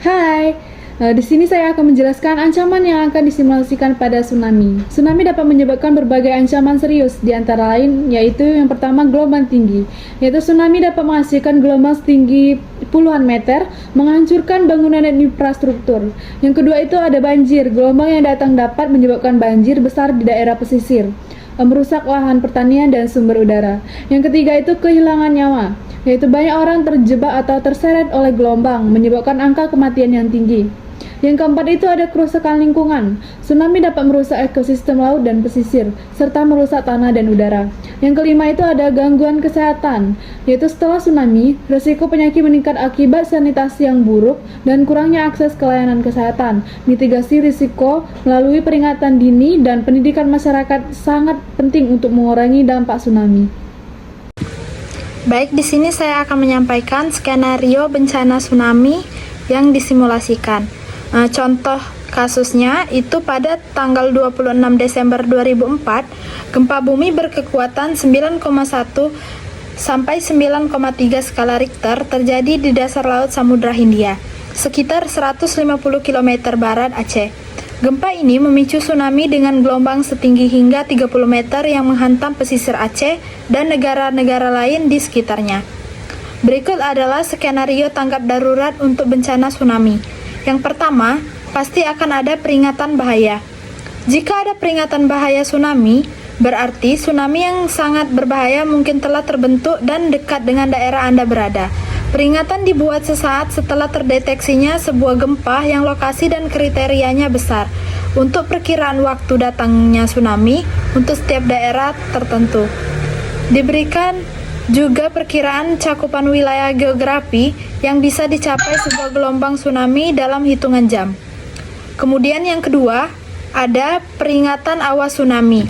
Hai, di sini saya akan menjelaskan ancaman yang akan disimulasikan pada tsunami. Tsunami dapat menyebabkan berbagai ancaman serius, di antara lain yaitu yang pertama gelombang tinggi, yaitu tsunami dapat menghasilkan gelombang setinggi puluhan meter, menghancurkan bangunan dan infrastruktur. Yang kedua itu ada banjir, gelombang yang datang dapat menyebabkan banjir besar di daerah pesisir, merusak lahan pertanian dan sumber udara. Yang ketiga itu kehilangan nyawa, yaitu banyak orang terjebak atau terseret oleh gelombang, menyebabkan angka kematian yang tinggi. Yang keempat itu ada kerusakan lingkungan. Tsunami dapat merusak ekosistem laut dan pesisir, serta merusak tanah dan udara. Yang kelima itu ada gangguan kesehatan, yaitu setelah tsunami, risiko penyakit meningkat akibat sanitasi yang buruk dan kurangnya akses ke layanan kesehatan. Mitigasi risiko melalui peringatan dini dan pendidikan masyarakat sangat penting untuk mengurangi dampak tsunami. Baik, di sini saya akan menyampaikan skenario bencana tsunami yang disimulasikan. Contoh kasusnya itu pada tanggal 26 Desember 2004, gempa bumi berkekuatan 9,1 sampai 9,3 skala Richter terjadi di dasar laut Samudra Hindia, sekitar 150 km barat Aceh. Gempa ini memicu tsunami dengan gelombang setinggi hingga 30 meter yang menghantam pesisir Aceh dan negara-negara lain di sekitarnya. Berikut adalah skenario tanggap darurat untuk bencana tsunami. Yang pertama, pasti akan ada peringatan bahaya. Jika ada peringatan bahaya tsunami, berarti tsunami yang sangat berbahaya mungkin telah terbentuk dan dekat dengan daerah Anda berada. Peringatan dibuat sesaat setelah terdeteksinya sebuah gempa yang lokasi dan kriterianya besar untuk perkiraan waktu datangnya tsunami untuk setiap daerah tertentu. Diberikan juga perkiraan cakupan wilayah geografi yang bisa dicapai sebuah gelombang tsunami dalam hitungan jam. Kemudian yang kedua, ada peringatan awas tsunami.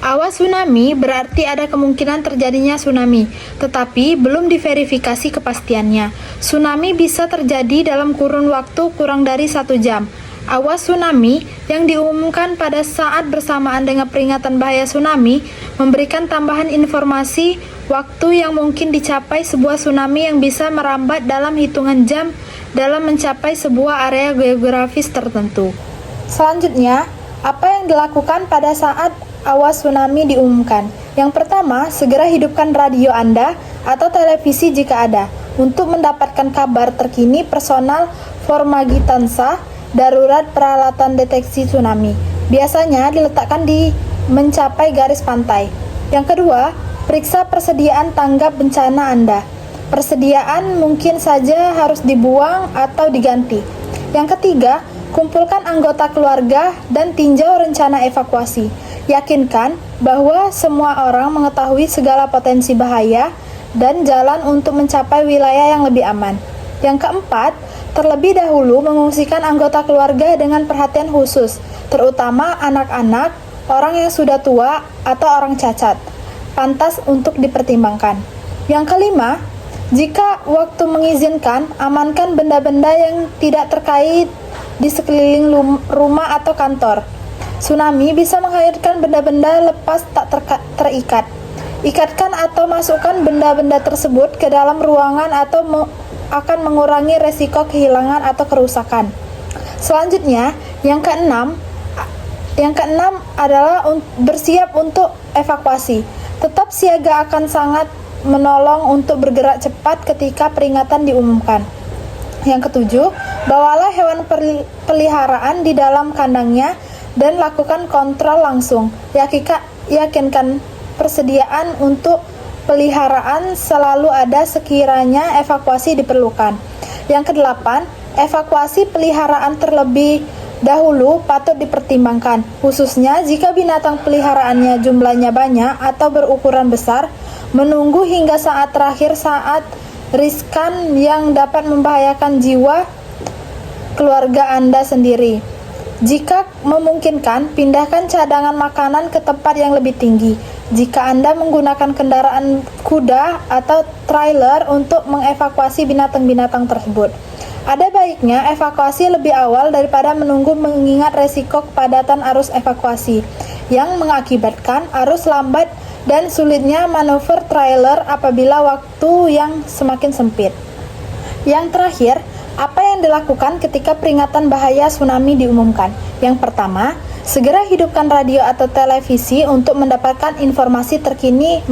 Awas tsunami berarti ada kemungkinan terjadinya tsunami, tetapi belum diverifikasi kepastiannya. Tsunami bisa terjadi dalam kurun waktu kurang dari 1 jam. Awas tsunami yang diumumkan pada saat bersamaan dengan peringatan bahaya tsunami memberikan tambahan informasi waktu yang mungkin dicapai sebuah tsunami yang bisa merambat dalam hitungan jam dalam mencapai sebuah area geografis tertentu. Selanjutnya, apa yang dilakukan pada saat awas tsunami diumumkan? Yang pertama, segera hidupkan radio Anda atau televisi jika ada untuk mendapatkan kabar terkini personal Formagitansa darurat peralatan deteksi tsunami. Biasanya diletakkan di mencapai garis pantai. Yang kedua, periksa persediaan tanggap bencana Anda. Persediaan mungkin saja harus dibuang atau diganti. Yang ketiga, kumpulkan anggota keluarga dan tinjau rencana evakuasi. Yakinkan bahwa semua orang mengetahui segala potensi bahaya dan jalan untuk mencapai wilayah yang lebih aman. Yang keempat, terlebih dahulu mengungsikan anggota keluarga dengan perhatian khusus, terutama anak-anak, orang yang sudah tua, atau orang cacat. Pantas untuk dipertimbangkan. Yang kelima, jika waktu mengizinkan, amankan benda-benda yang tidak terkait di sekeliling rumah atau kantor. Tsunami bisa menghanyutkan benda-benda lepas tak terikat. Ikatkan atau masukkan benda-benda tersebut ke dalam ruangan atau akan mengurangi resiko kehilangan atau kerusakan. Selanjutnya, yang keenam adalah bersiap untuk evakuasi. Tetap siaga akan sangat menolong untuk bergerak cepat ketika peringatan diumumkan. Yang ketujuh, bawalah hewan peliharaan di dalam kandangnya dan lakukan kontrol langsung. Yakinkan persediaan untuk peliharaan selalu ada sekiranya evakuasi diperlukan. Yang kedelapan, evakuasi peliharaan terlebih dahulu patut dipertimbangkan, khususnya jika binatang peliharaannya jumlahnya banyak atau berukuran besar. Menunggu hingga saat terakhir saat riskan yang dapat membahayakan jiwa keluarga Anda sendiri. Jika memungkinkan, pindahkan cadangan makanan ke tempat yang lebih tinggi. jika Anda menggunakan kendaraan kuda atau trailer untuk mengevakuasi binatang-binatang tersebut. Ada baiknya evakuasi lebih awal daripada menunggu mengingat resiko kepadatan arus evakuasi yang mengakibatkan arus lambat dan sulitnya manuver trailer apabila waktu yang semakin sempit. Yang terakhir, apa yang dilakukan ketika peringatan bahaya tsunami diumumkan? Yang pertama, segera hidupkan radio atau televisi untuk mendapatkan informasi terkini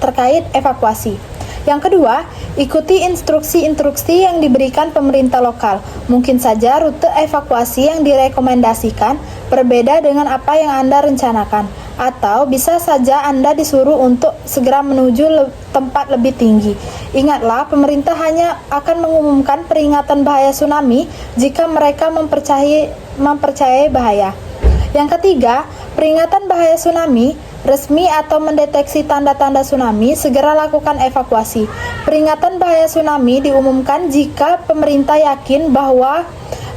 terkait evakuasi. Yang kedua, ikuti instruksi-instruksi yang diberikan pemerintah lokal. Mungkin saja rute evakuasi yang direkomendasikan berbeda dengan apa yang Anda rencanakan, atau bisa saja Anda disuruh untuk segera menuju tempat lebih tinggi. Ingatlah, pemerintah hanya akan mengumumkan peringatan bahaya tsunami jika mereka mempercayai bahaya. Yang ketiga, peringatan bahaya tsunami resmi atau mendeteksi tanda-tanda tsunami, segera lakukan evakuasi. Peringatan bahaya tsunami diumumkan jika pemerintah yakin bahwa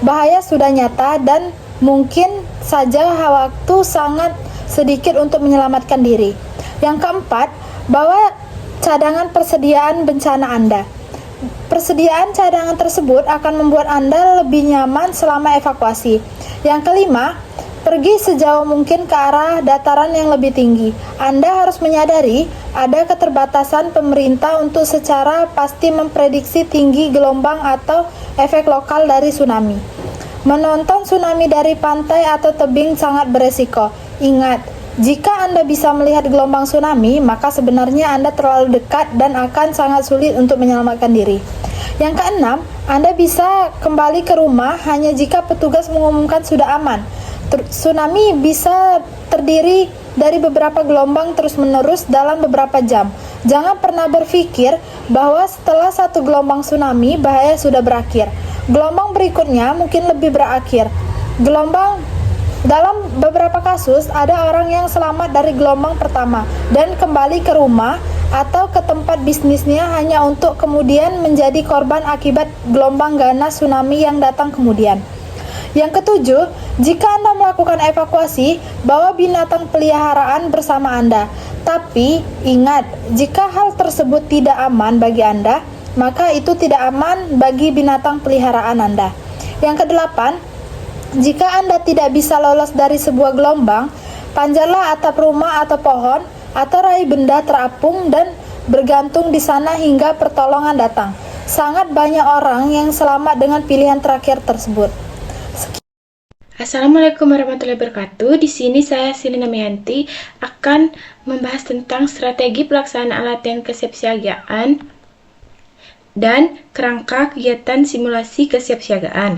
bahaya sudah nyata dan mungkin saja waktu sangat sedikit untuk menyelamatkan diri. Yang keempat, bawa cadangan persediaan bencana Anda. Persediaan cadangan tersebut akan membuat Anda lebih nyaman selama evakuasi. Yang kelima, pergi sejauh mungkin ke arah dataran yang lebih tinggi. Anda harus menyadari ada keterbatasan pemerintah untuk secara pasti memprediksi tinggi gelombang atau efek lokal dari tsunami. Menonton tsunami dari pantai atau tebing sangat beresiko. Ingat, jika Anda bisa melihat gelombang tsunami, maka sebenarnya Anda terlalu dekat dan akan sangat sulit untuk menyelamatkan diri. Yang keenam, Anda bisa kembali ke rumah hanya jika petugas mengumumkan sudah aman. Tsunami bisa terdiri dari beberapa gelombang terus-menerus dalam beberapa jam. Jangan pernah berpikir bahwa setelah satu gelombang tsunami, bahaya sudah berakhir. Gelombang berikutnya mungkin lebih berakhir. Dalam beberapa kasus, ada orang yang selamat dari gelombang pertama dan kembali ke rumah atau ke tempat bisnisnya hanya untuk kemudian menjadi korban akibat gelombang ganas tsunami yang datang kemudian. Yang ketujuh, jika Anda melakukan evakuasi, bawa binatang peliharaan bersama Anda. Tapi, ingat, jika hal tersebut tidak aman bagi Anda, maka itu tidak aman bagi binatang peliharaan Anda. Yang kedelapan, jika Anda tidak bisa lolos dari sebuah gelombang, panjatlah atap rumah atau pohon, atau raih benda terapung dan bergantung di sana hingga pertolongan datang. Sangat banyak orang yang selamat dengan pilihan terakhir tersebut. Assalamualaikum warahmatullahi wabarakatuh. Di sini saya Silina Meyanti akan membahas tentang strategi pelaksanaan latihan kesiapsiagaan dan kerangka kegiatan simulasi kesiapsiagaan.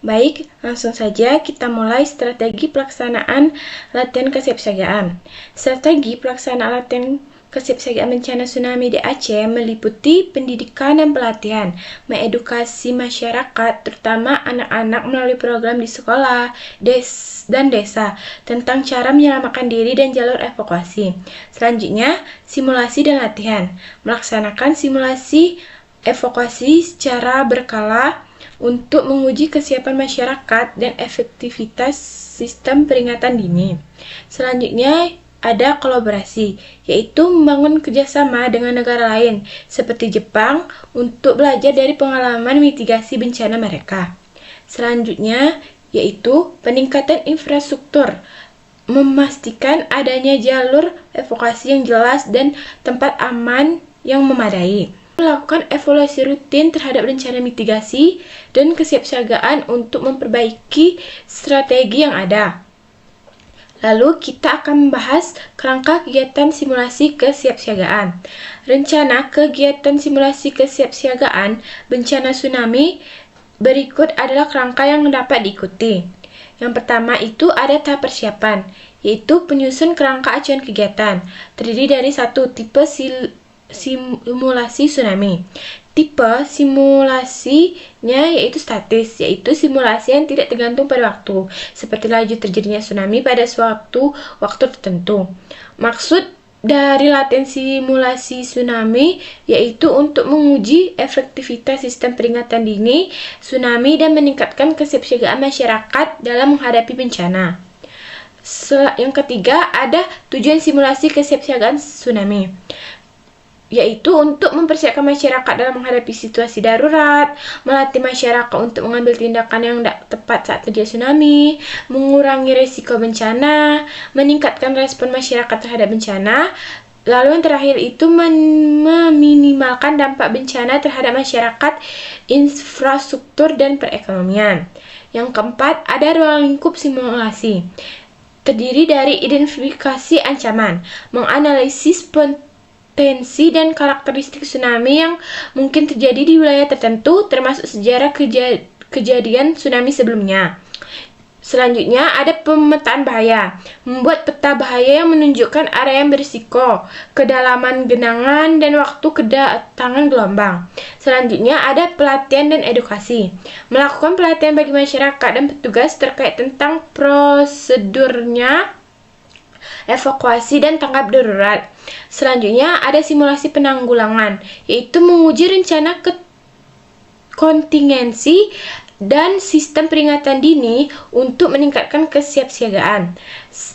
Baik, langsung saja kita mulai strategi pelaksanaan latihan kesiapsiagaan. Strategi pelaksanaan latihan kesiapsiagaan bencana tsunami di Aceh meliputi pendidikan dan pelatihan, mengedukasi masyarakat, terutama anak-anak melalui program di sekolah, dan desa, tentang cara menyelamatkan diri dan jalur evakuasi. Selanjutnya, simulasi dan latihan. Melaksanakan simulasi evakuasi secara berkala untuk menguji kesiapan masyarakat dan efektivitas sistem peringatan dini. Selanjutnya, ada kolaborasi, yaitu membangun kerjasama dengan negara lain, seperti Jepang, untuk belajar dari pengalaman mitigasi bencana mereka. Selanjutnya, yaitu peningkatan infrastruktur, memastikan adanya jalur evakuasi yang jelas dan tempat aman yang memadai. Melakukan evaluasi rutin terhadap rencana mitigasi dan kesiapsiagaan untuk memperbaiki strategi yang ada. Lalu kita akan membahas kerangka kegiatan simulasi kesiapsiagaan. Rencana kegiatan simulasi kesiapsiagaan bencana tsunami berikut adalah kerangka yang dapat diikuti. Yang pertama itu ada tahap persiapan, yaitu penyusun kerangka acuan kegiatan. Terdiri dari satu tipe simulasi tsunami. Tipe simulasinya yaitu statis, yaitu simulasi yang tidak tergantung pada waktu, seperti laju terjadinya tsunami pada suatu waktu tertentu. Maksud dari latihan simulasi tsunami yaitu untuk menguji efektivitas sistem peringatan dini tsunami dan meningkatkan kesiapsiagaan masyarakat dalam menghadapi bencana. Yang ketiga, ada tujuan simulasi kesiapsiagaan tsunami, yaitu untuk mempersiapkan masyarakat dalam menghadapi situasi darurat, melatih masyarakat untuk mengambil tindakan yang tepat saat terjadi tsunami, mengurangi risiko bencana, meningkatkan respon masyarakat terhadap bencana, lalu yang terakhir itu meminimalkan dampak bencana terhadap masyarakat, infrastruktur, dan perekonomian. Yang keempat, ada ruang lingkup simulasi. Terdiri dari identifikasi ancaman, menganalisis potensi dan karakteristik tsunami yang mungkin terjadi di wilayah tertentu, termasuk sejarah kejadian tsunami sebelumnya. Selanjutnya, ada pemetaan bahaya. Membuat peta bahaya yang menunjukkan area yang berisiko, kedalaman genangan, dan waktu kedatangan gelombang. Selanjutnya, ada pelatihan dan edukasi. Melakukan pelatihan bagi masyarakat dan petugas terkait tentang prosedurnya, evakuasi, dan tanggap darurat. Selanjutnya, ada simulasi penanggulangan, yaitu menguji rencana kontingensi dan sistem peringatan dini untuk meningkatkan kesiapsiagaan.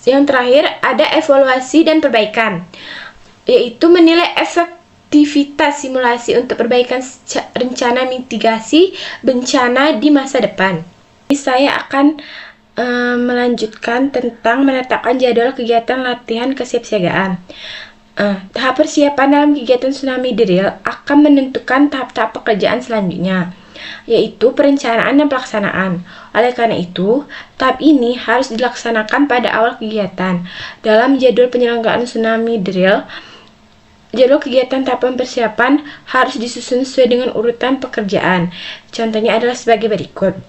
Yang terakhir, ada evaluasi dan perbaikan, yaitu menilai efektivitas simulasi untuk perbaikan rencana mitigasi bencana di masa depan. Saya akan melanjutkan tentang menetapkan jadwal kegiatan latihan kesiapsiagaan. Tahap persiapan dalam kegiatan tsunami drill akan menentukan tahap-tahap pekerjaan selanjutnya, yaitu perencanaan dan pelaksanaan. Oleh karena itu, tahap ini harus dilaksanakan pada awal kegiatan. Dalam jadwal penyelenggaraan tsunami drill, jadwal kegiatan tahapan persiapan harus disusun sesuai dengan urutan pekerjaan. Contohnya adalah sebagai berikut.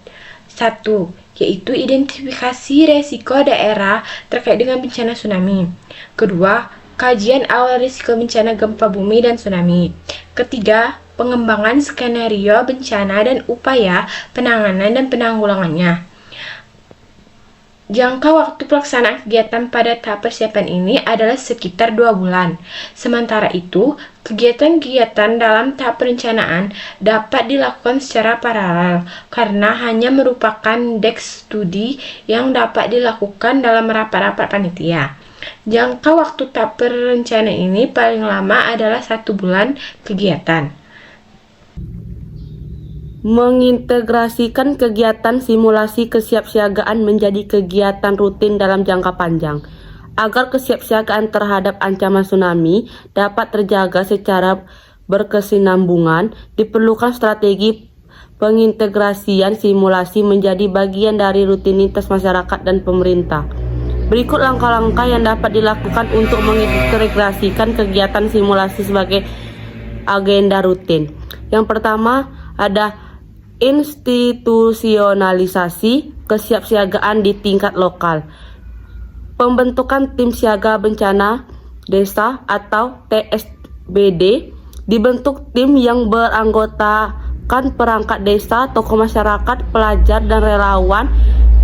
1. Yaitu identifikasi resiko daerah terkait dengan bencana tsunami. Kedua, kajian awal risiko bencana gempa bumi dan tsunami. Ketiga, pengembangan skenario bencana dan upaya penanganan dan penanggulangannya. Jangka waktu pelaksanaan kegiatan pada tahap persiapan ini adalah sekitar 2 bulan. Sementara itu, kegiatan-kegiatan dalam tahap perencanaan dapat dilakukan secara paralel karena hanya merupakan desk studi yang dapat dilakukan dalam rapat-rapat panitia. Jangka waktu tahap perencanaan ini paling lama adalah 1 bulan kegiatan. Mengintegrasikan kegiatan simulasi kesiapsiagaan menjadi kegiatan rutin dalam jangka panjang. Agar kesiapsiagaan terhadap ancaman tsunami dapat terjaga secara berkesinambungan, diperlukan strategi pengintegrasian simulasi menjadi bagian dari rutinitas masyarakat dan pemerintah. Berikut langkah-langkah yang dapat dilakukan untuk mengintegrasikan kegiatan simulasi sebagai agenda rutin. Yang pertama, ada institusionalisasi kesiapsiagaan di tingkat lokal. Pembentukan tim siaga bencana desa atau TSBD. Dibentuk tim yang beranggotakan perangkat desa, tokoh masyarakat, pelajar, dan relawan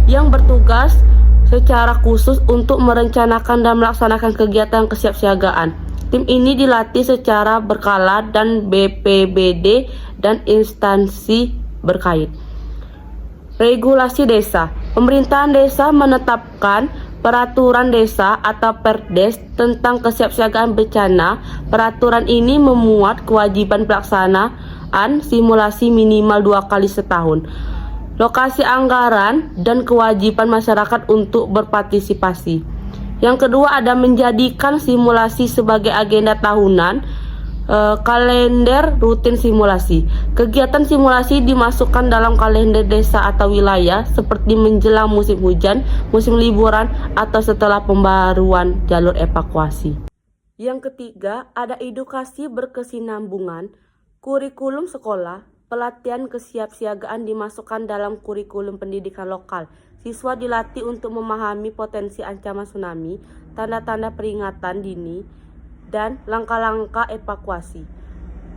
yang bertugas secara khusus untuk merencanakan dan melaksanakan kegiatan kesiapsiagaan. Tim ini dilatih secara berkala dan BPBD dan instansi berkait. Regulasi desa. Pemerintahan desa menetapkan peraturan desa atau Perdes tentang kesiapsiagaan bencana. Peraturan ini memuat kewajiban pelaksanaan simulasi minimal 2 kali setahun, lokasi anggaran, dan kewajiban masyarakat untuk berpartisipasi. Yang kedua, ada menjadikan simulasi sebagai agenda tahunan. Kalender rutin simulasi. Kegiatan simulasi dimasukkan dalam kalender desa atau wilayah seperti menjelang musim hujan, musim liburan, atau setelah pembaruan jalur evakuasi. Yang ketiga, ada edukasi berkesinambungan. Kurikulum sekolah, pelatihan kesiapsiagaan dimasukkan dalam kurikulum pendidikan lokal. Siswa dilatih untuk memahami potensi ancaman tsunami, tanda-tanda peringatan dini, dan langkah-langkah evakuasi.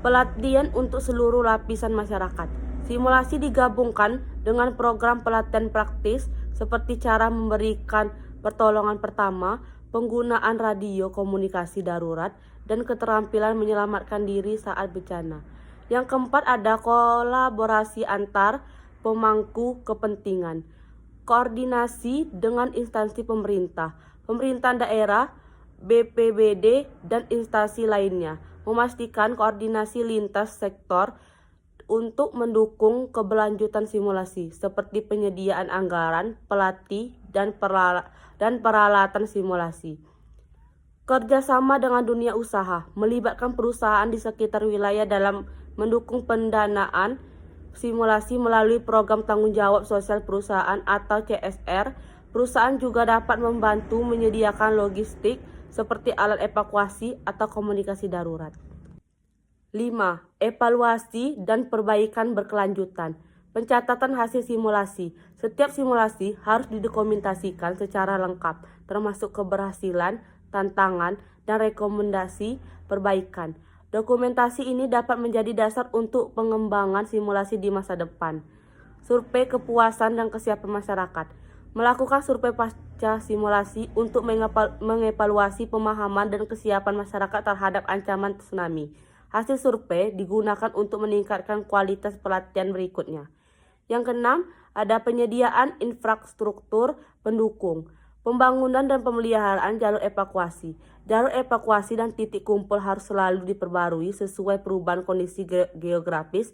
Pelatihan untuk seluruh lapisan masyarakat. Simulasi digabungkan dengan program pelatihan praktis seperti cara memberikan pertolongan pertama, penggunaan radio komunikasi darurat, dan keterampilan menyelamatkan diri saat bencana. Yang keempat, ada kolaborasi antar pemangku kepentingan. koordinasi dengan instansi pemerintah, pemerintahan daerah, BPBD, dan instansi lainnya, memastikan koordinasi lintas sektor untuk mendukung keberlanjutan simulasi, seperti penyediaan anggaran, pelatih, dan peralatan simulasi. Kerjasama dengan dunia usaha, melibatkan perusahaan di sekitar wilayah dalam mendukung pendanaan simulasi melalui program tanggung jawab sosial perusahaan atau CSR. Perusahaan juga dapat membantu menyediakan logistik seperti alat evakuasi atau komunikasi darurat. 5. Evaluasi dan perbaikan berkelanjutan. Pencatatan hasil simulasi. Setiap simulasi harus didokumentasikan secara lengkap, termasuk keberhasilan, tantangan, dan rekomendasi perbaikan. Dokumentasi ini dapat menjadi dasar untuk pengembangan simulasi di masa depan. Survei kepuasan dan kesiapan masyarakat. Melakukan survei pasca simulasi untuk mengevaluasi pemahaman dan kesiapan masyarakat terhadap ancaman tsunami. Hasil survei digunakan untuk meningkatkan kualitas pelatihan berikutnya. Yang keenam, ada penyediaan infrastruktur pendukung. Pembangunan dan pemeliharaan jalur evakuasi. Jalur evakuasi dan titik kumpul harus selalu diperbarui sesuai perubahan kondisi geografis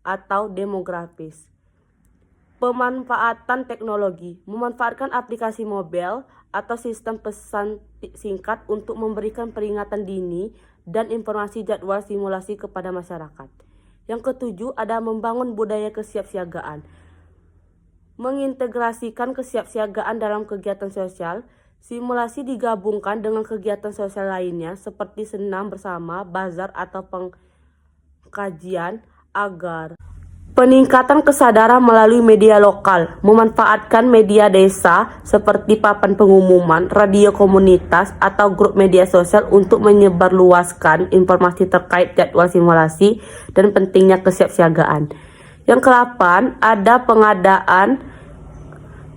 atau demografis. Pemanfaatan teknologi. Memanfaatkan aplikasi mobile atau sistem pesan singkat untuk memberikan peringatan dini dan informasi jadwal simulasi kepada masyarakat. Yang ketujuh, ada membangun budaya kesiapsiagaan. Mengintegrasikan kesiapsiagaan dalam kegiatan sosial. Simulasi digabungkan dengan kegiatan sosial lainnya seperti senam bersama, bazar, atau pengkajian agar peningkatan kesadaran melalui media lokal. Memanfaatkan media desa seperti papan pengumuman, radio komunitas, atau grup media sosial untuk menyebarluaskan informasi terkait jadwal simulasi dan pentingnya kesiapsiagaan. Yang ke-8, ada pengadaan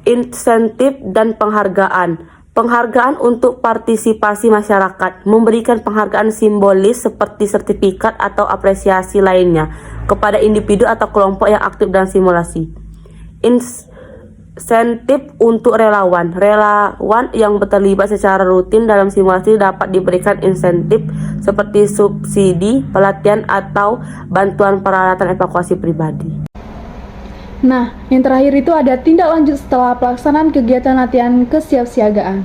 insentif dan penghargaan. Penghargaan untuk partisipasi masyarakat, memberikan penghargaan simbolis seperti sertifikat atau apresiasi lainnya kepada individu atau kelompok yang aktif dalam simulasi. Insentif untuk relawan. Relawan yang terlibat secara rutin dalam simulasi dapat diberikan insentif seperti subsidi, pelatihan, atau bantuan peralatan evakuasi pribadi. Nah, yang terakhir itu ada tindak lanjut setelah pelaksanaan kegiatan latihan kesiapsiagaan.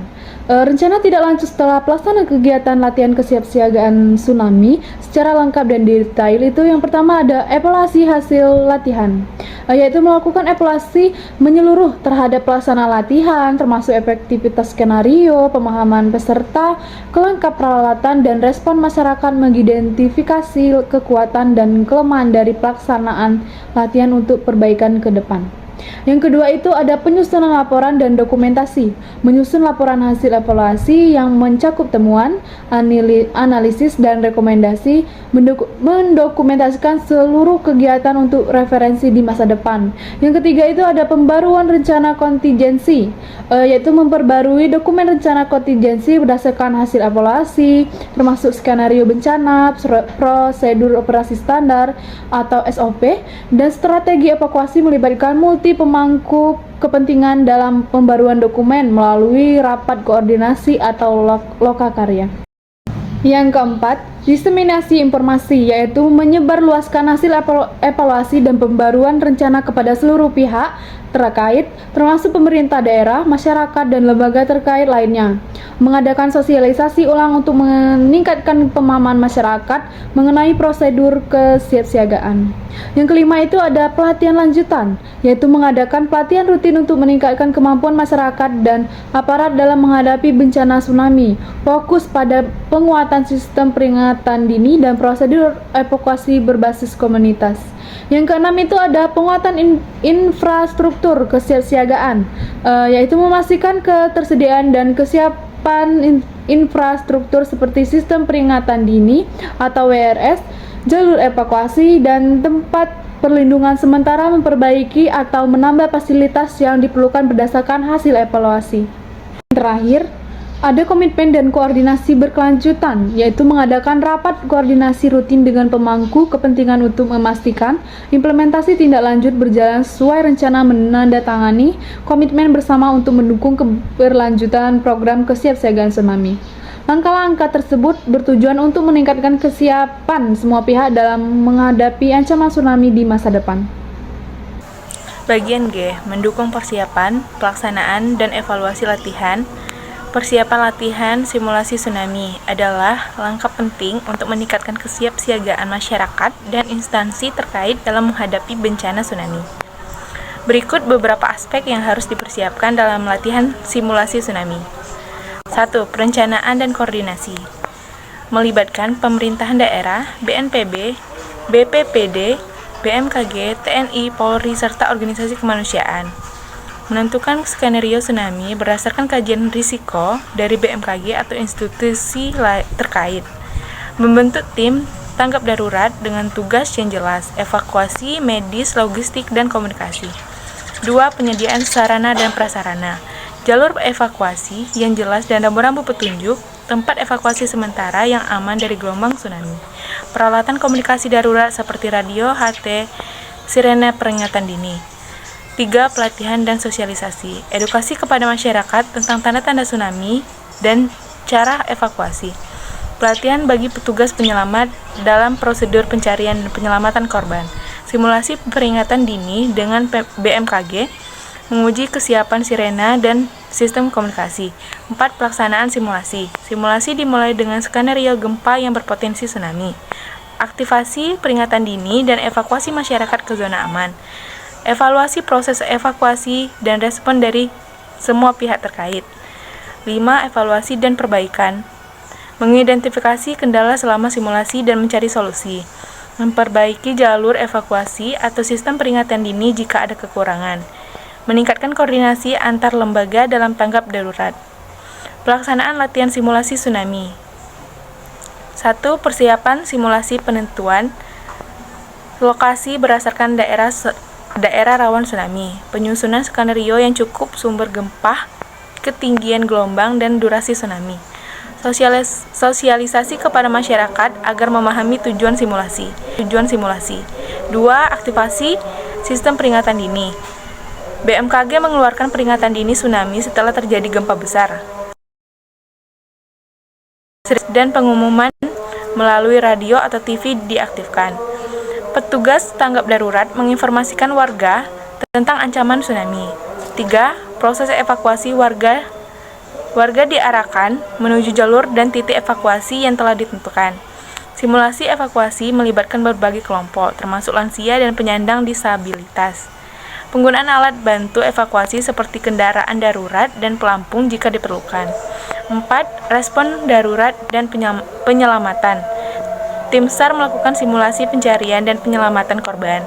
Rencana tindak lanjut setelah pelaksanaan kegiatan latihan kesiapsiagaan tsunami secara lengkap dan detail itu yang pertama ada evaluasi hasil latihan, yaitu melakukan evaluasi menyeluruh terhadap pelaksanaan latihan termasuk efektivitas skenario, pemahaman peserta, kelengkapan peralatan, dan respon masyarakat mengidentifikasi kekuatan dan kelemahan dari pelaksanaan latihan untuk perbaikan ke depan. Yang kedua itu ada penyusunan laporan dan dokumentasi. Menyusun laporan hasil evaluasi yang mencakup temuan, analisis, dan rekomendasi, mendokumentasikan seluruh kegiatan untuk referensi di masa depan. Yang ketiga itu ada pembaruan rencana kontingensi, yaitu memperbarui dokumen rencana kontingensi berdasarkan hasil evaluasi, termasuk skenario bencana, prosedur operasi standar atau SOP, dan strategi evakuasi melibatkan multi pemangku kepentingan dalam pembaruan dokumen melalui rapat koordinasi atau lokakarya. Yang keempat, diseminasi informasi, yaitu menyebarluaskan hasil evaluasi dan pembaruan rencana kepada seluruh pihak terkait, termasuk pemerintah daerah, masyarakat, dan lembaga terkait lainnya. Mengadakan sosialisasi ulang untuk meningkatkan pemahaman masyarakat mengenai prosedur kesiapsiagaan. Yang kelima itu ada pelatihan lanjutan, yaitu mengadakan pelatihan rutin untuk meningkatkan kemampuan masyarakat dan aparat dalam menghadapi bencana tsunami. Fokus pada penguatan sistem peringatan dini dan prosedur evakuasi berbasis komunitas. Yang keenam itu ada penguatan infrastruktur kesiapsiagaan, yaitu memastikan ketersediaan dan kesiapan infrastruktur seperti sistem peringatan dini atau WRS, jalur evakuasi, dan tempat perlindungan sementara, memperbaiki atau menambah fasilitas yang diperlukan berdasarkan hasil evaluasi. Terakhir, Ada komitmen dan koordinasi berkelanjutan, yaitu mengadakan rapat koordinasi rutin dengan pemangku kepentingan untuk memastikan implementasi tindak lanjut berjalan sesuai rencana, menandatangani komitmen bersama untuk mendukung keberlanjutan program kesiapsiagaan tsunami. Langkah-langkah tersebut bertujuan untuk meningkatkan kesiapan semua pihak dalam menghadapi ancaman tsunami di masa depan. Bagian G, mendukung persiapan, pelaksanaan, dan evaluasi latihan. Persiapan latihan simulasi tsunami adalah langkah penting untuk meningkatkan kesiapsiagaan masyarakat dan instansi terkait dalam menghadapi bencana tsunami. Berikut beberapa aspek yang harus dipersiapkan dalam latihan simulasi tsunami. 1. Perencanaan dan koordinasi. Melibatkan pemerintahan daerah, BNPB, BPPD, BMKG, TNI, Polri, serta organisasi kemanusiaan. Menentukan skenario tsunami berdasarkan kajian risiko dari BMKG atau institusi terkait. Membentuk tim tanggap darurat dengan tugas yang jelas, evakuasi, medis, logistik, dan komunikasi. 2. Penyediaan sarana dan prasarana. Jalur evakuasi yang jelas dan rambu-rambu petunjuk, tempat evakuasi sementara yang aman dari gelombang tsunami. Peralatan komunikasi darurat seperti radio, HT, sirene peringatan dini. 3. Pelatihan dan sosialisasi. Edukasi kepada masyarakat tentang tanda-tanda tsunami dan cara evakuasi. Pelatihan bagi petugas penyelamat dalam prosedur pencarian dan penyelamatan korban. Simulasi peringatan dini dengan BMKG. Menguji kesiapan sirena dan sistem komunikasi. 4. Pelaksanaan simulasi. Simulasi dimulai dengan skenario gempa yang berpotensi tsunami. Aktivasi peringatan dini dan evakuasi masyarakat ke zona aman. Evaluasi proses evakuasi dan respon dari semua pihak terkait. 5. Evaluasi dan perbaikan. Mengidentifikasi kendala selama simulasi dan mencari solusi. Memperbaiki jalur evakuasi atau sistem peringatan dini jika ada kekurangan. Meningkatkan koordinasi antar lembaga dalam tanggap darurat. Pelaksanaan latihan simulasi tsunami. 1. Persiapan simulasi penentuan lokasi berdasarkan daerah rawan tsunami, penyusunan skenario yang cukup, sumber gempa, ketinggian gelombang, dan durasi tsunami. Sosialisasi kepada masyarakat agar memahami tujuan simulasi. 2. Aktivasi sistem peringatan dini. BMKG mengeluarkan peringatan dini tsunami setelah terjadi gempa besar. Dan pengumuman melalui radio atau TV diaktifkan. Petugas tanggap darurat menginformasikan warga tentang ancaman tsunami. 3. Proses evakuasi warga diarahkan menuju jalur dan titik evakuasi yang telah ditentukan. Simulasi evakuasi melibatkan berbagai kelompok, termasuk lansia dan penyandang disabilitas. Penggunaan alat bantu evakuasi seperti kendaraan darurat dan pelampung jika diperlukan. 4. Respon darurat dan penyelamatan. Tim SAR melakukan simulasi pencarian dan penyelamatan korban.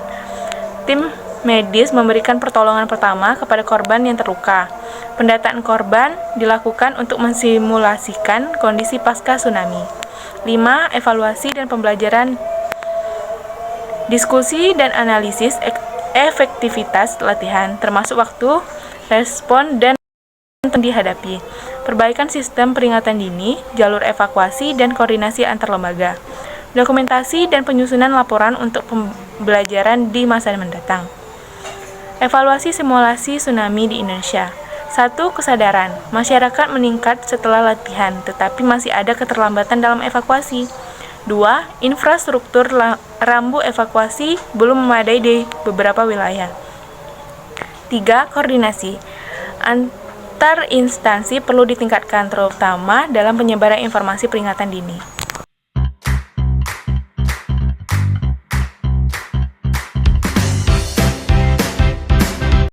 Tim medis memberikan pertolongan pertama kepada korban yang terluka. Pendataan korban dilakukan untuk mensimulasikan kondisi pasca tsunami. 5. Evaluasi dan pembelajaran. Diskusi dan analisis efektivitas latihan, termasuk waktu, respon, dan dihadapi. Perbaikan sistem peringatan dini, jalur evakuasi, dan koordinasi antar lembaga. Dokumentasi dan penyusunan laporan untuk pembelajaran di masa mendatang. Evaluasi simulasi tsunami di Indonesia. 1. Kesadaran. Masyarakat meningkat setelah latihan, tetapi masih ada keterlambatan dalam evakuasi. 2. Infrastruktur rambu evakuasi belum memadai di beberapa wilayah. 3. Koordinasi. Antar instansi perlu ditingkatkan, terutama dalam penyebaran informasi peringatan dini.